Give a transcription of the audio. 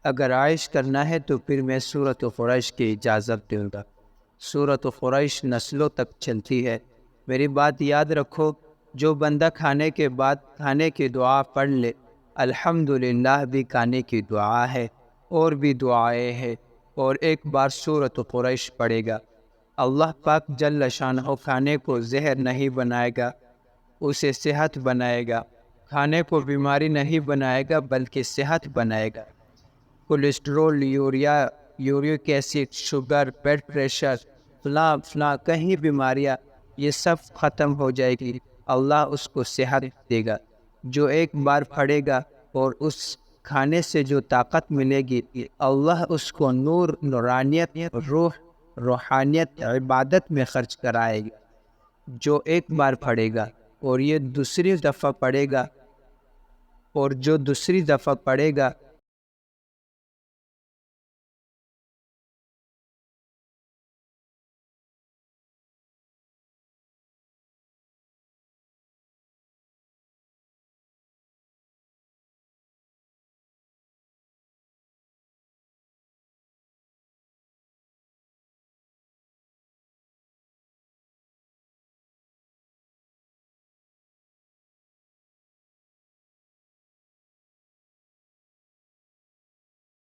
اگر عائش کرنا ہے تو پھر میں سورۃ قریش کی اجازت دوں گا۔ سورۃ قریش نسلوں تک چلتی ہے۔ میری بات یاد رکھو، جو بندہ کھانے کے بعد کھانے کی دعا پڑھ لے، الحمدللہ بھی کھانے کی دعا ہے، اور بھی دعائیں ہیں، اور ایک بار سورۃ قریش پڑھے گا، اللہ پاک جل شانہ کھانے کو زہر نہیں بنائے گا، اسے صحت بنائے گا۔ کھانے کو بیماری نہیں بنائے گا بلکہ صحت بنائے گا۔ Cholesterol, uric acid, sugar, blood pressure, فلاں کہیں بیماریاں، یہ سب ختم ہو جائے گی۔ اللہ اس کو صحت دے گا۔ جو ایک بار پڑھے گا اور اس کھانے سے جو طاقت ملے گی، اللہ اس کو نور، نورانیت، روحانیت، عبادت میں خرچ کرائے گا۔ جو ایک بار پڑھے گا اور یہ دوسری دفعہ پڑھے گا، اور جو دوسری دفعہ پڑھے گا